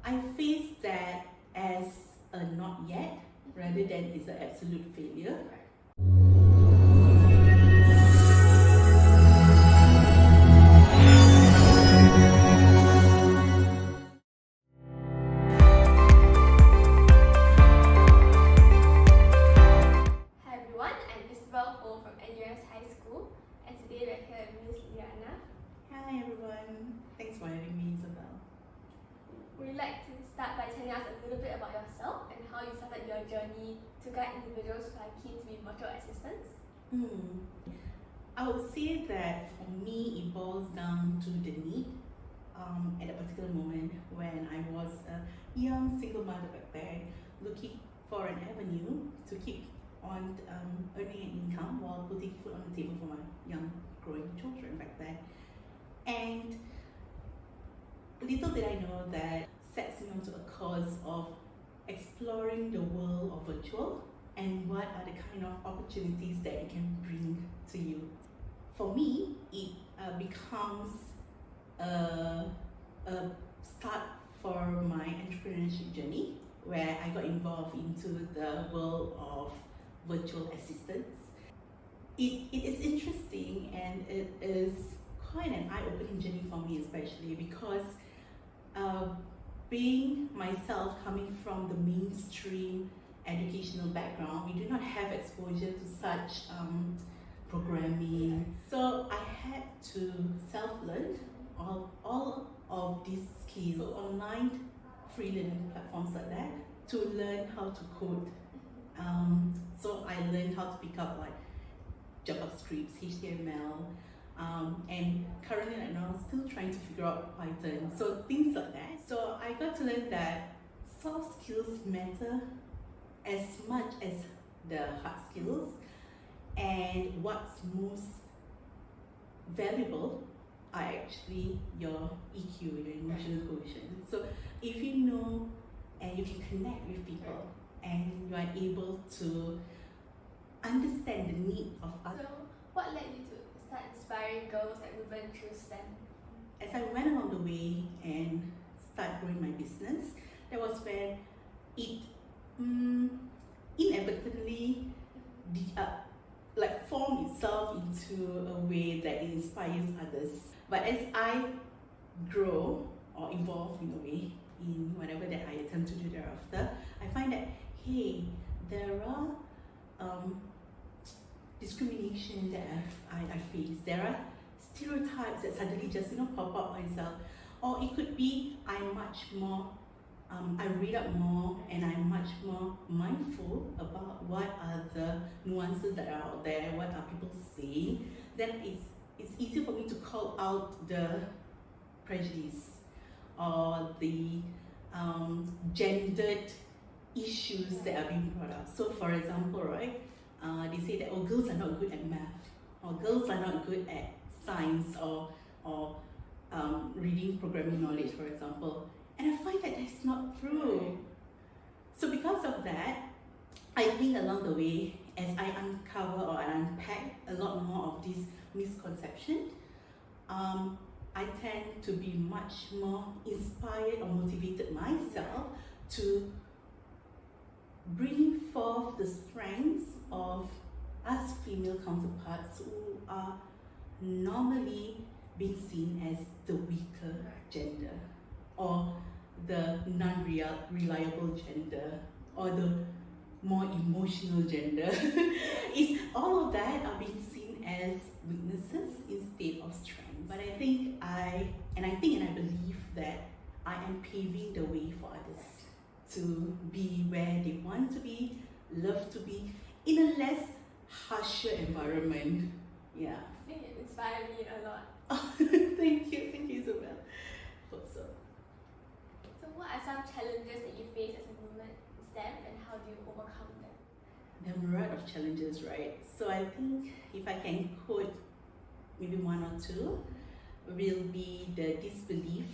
I face that as a not yet rather than it's an absolute failure. And today we're here with Miss Liyana. Hi everyone, thanks for having me, Isabel. Would you like to start by telling us a little bit about yourself and how you started your journey to guide individuals who are keen to be virtual assistants? I would say that for me it boils down to the need at a particular moment when I was a young single mother back then, looking for an avenue to keep on earning an income while putting food on the table for my young growing children back then. And little did I know that sets me onto a course of exploring the world of virtual and what are the kind of opportunities that it can bring to you. For me, it becomes a start for my entrepreneurship journey, where I got involved into the world of virtual assistants. It is interesting and it is quite an eye-opening journey for me, especially because being myself coming from the mainstream educational background, we do not have exposure to such programming. So I had to self-learn all of these skills, so online free learning platforms like that, to learn how to code. So I learned how to pick up like JavaScript, HTML, and currently right now I'm still trying to figure out Python, so things like that. So I got to learn that soft skills matter as much as the hard skills, and what's most valuable are actually your EQ, your emotional quotient. So if you know and you can connect with people and you are able to understand the need of others. So what led you to start inspiring girls like women through STEM? As I went along the way and started growing my business, that was when it inadvertently formed itself into a way that it inspires others. But as I grow or evolve in a way in whatever that I attempt to do thereafter, I find that hey, there are discrimination that I face. There are stereotypes that suddenly just pop up myself, or it could be I'm much more I read up more and I'm much more mindful about what are the nuances that are out there, what are people saying. Then it's easier for me to call out the prejudice or the gendered issues that are being brought up. So for example, right, they say that girls are not good at math, or girls are not good at science or reading programming knowledge, for example. And I find that that's not true. So because of that, I think along the way, as I uncover or I unpack a lot more of this misconception, I tend to be much more inspired or motivated myself to bring forth the strengths of us female counterparts who are normally being seen as the weaker gender, or the non-reliable gender, or the more emotional gender. It's all of that are being seen as weaknesses instead of strengths. But I think and I believe that I am paving the way for others to be where they want to be, love to be, in a less harsher environment. Yeah. I think it inspired me a lot. Thank you, Isabel. Hope so. So what are some challenges that you face as a woman in STEM, and how do you overcome them? There are a myriad of challenges, right? So I think if I can quote maybe one or two, will be the disbelief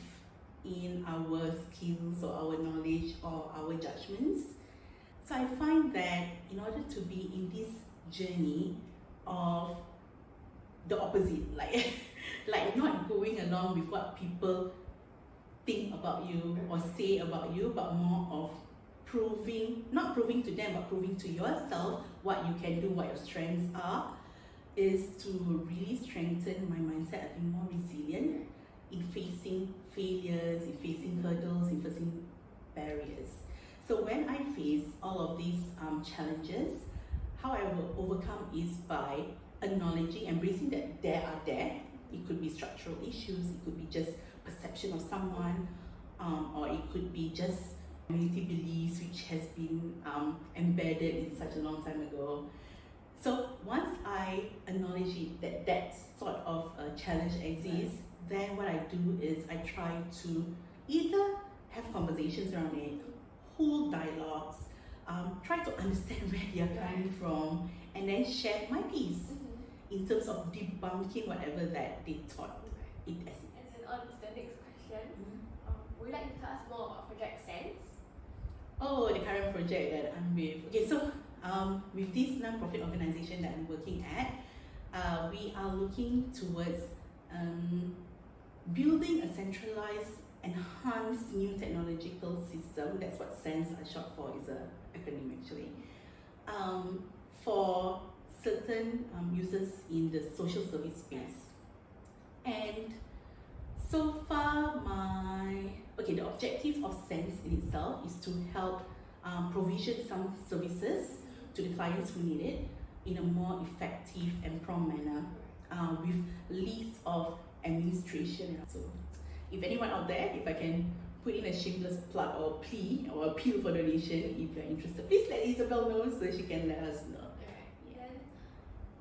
in our skills or our knowledge or our judgments. So I find that in order to be in this journey of the opposite, like not going along with what people think about you or say about you, but more of not proving to them, but proving to yourself what you can do, what your strengths are, is to really strengthen my mindset of being more resilient in facing failures, in facing hurdles, in facing barriers. So when I face all of these challenges, how I will overcome is by acknowledging, embracing that there are there. It could be structural issues, it could be just perception of someone, or it could be just community beliefs which has been embedded in such a long time ago. So once I acknowledge it, that sort of challenge exists, then what I do is I try to either have conversations around it, hold dialogues, try to understand where they are coming from, and then share my piece in terms of debunking whatever that they thought it as. And then on to the next question, would you like to tell us more about Project Sense? Oh, the current project that I'm with. Okay, so with this non-profit organisation that I'm working at, we are looking towards building a centralised, enhanced new technological system. That's what SENSE are short for, is an acronym actually, for certain users in the social service space. And so far, the objective of SENSE in itself is to help provision some services to the clients who need it in a more effective and prompt manner, with least of administration. So if anyone out there, if I can put in a shameless plug or plea or appeal for donation, if you're interested, please let Isabel know so she can let us know. Then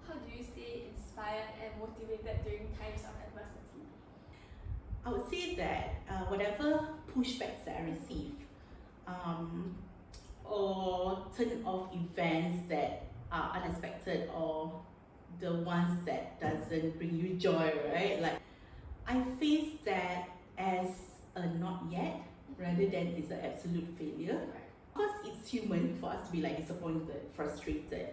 how do you stay inspired and motivated during times of adversity? I would say that whatever pushbacks that I receive, or turn off events that are unexpected, or the ones that doesn't bring you joy, right? Like, I face that as a not yet rather than it's an absolute failure. Of course, it's human for us to be like disappointed, frustrated,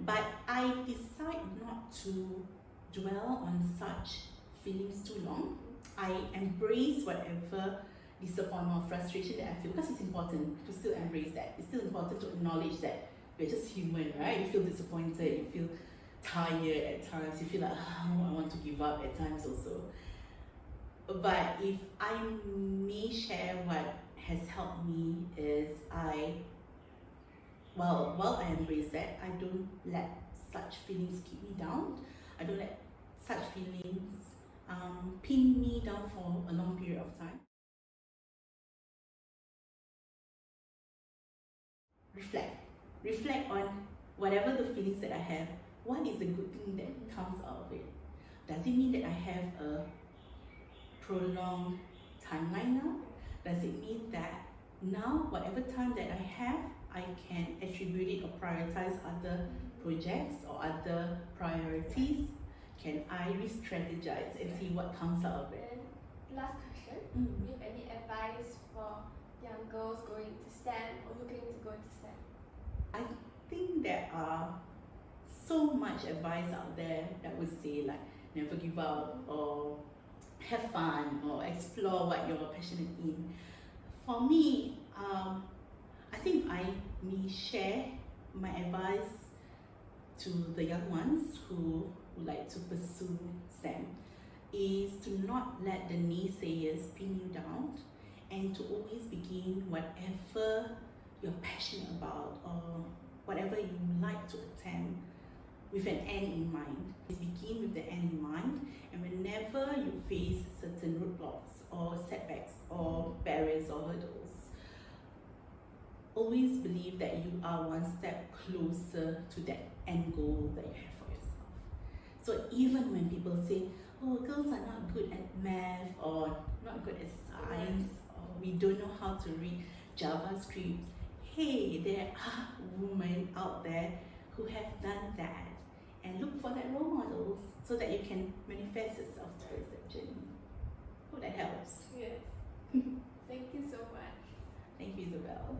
but I decide not to dwell on such feelings too long. I embrace whatever disappointment or frustration that I feel, because it's important to still embrace that. It's still important to acknowledge that we're just human, right? You feel disappointed, you feel tired at times, you feel like, oh, I want to give up at times also. But if I may share what has helped me is while I embrace that, I don't let such feelings keep me down. I don't let such feelings pin me down for a long period of time. Reflect on whatever the feelings that I have. What is the good thing that comes out of it? Does it mean that I have a prolonged timeline now? Does it mean that now, whatever time that I have, I can attribute it or prioritize other projects or other priorities? Can I re-strategize and see what comes out of it? And last question, do you have any advice for young girls going to STEM or looking to go into STEM? I think there are so much advice out there that would say like never give up or have fun or explore what you're passionate in. For me, I think I may share my advice to the young ones who would like to pursue STEM is to not let the naysayers pin you down, and to always begin whatever you're passionate about or whatever you like to attempt with an end in mind. Begin with the end in mind, and whenever you face certain roadblocks or setbacks or barriers or hurdles, always believe that you are one step closer to that end goal that you have for yourself. So even when people say, oh, girls are not good at math or not good at science, or we don't know how to read JavaScript, hey, there are women out there who have done that, and look for that role models so that you can manifest yourself towards that journey. Hope that helps. Yes. Thank you so much. Thank you, Isabel.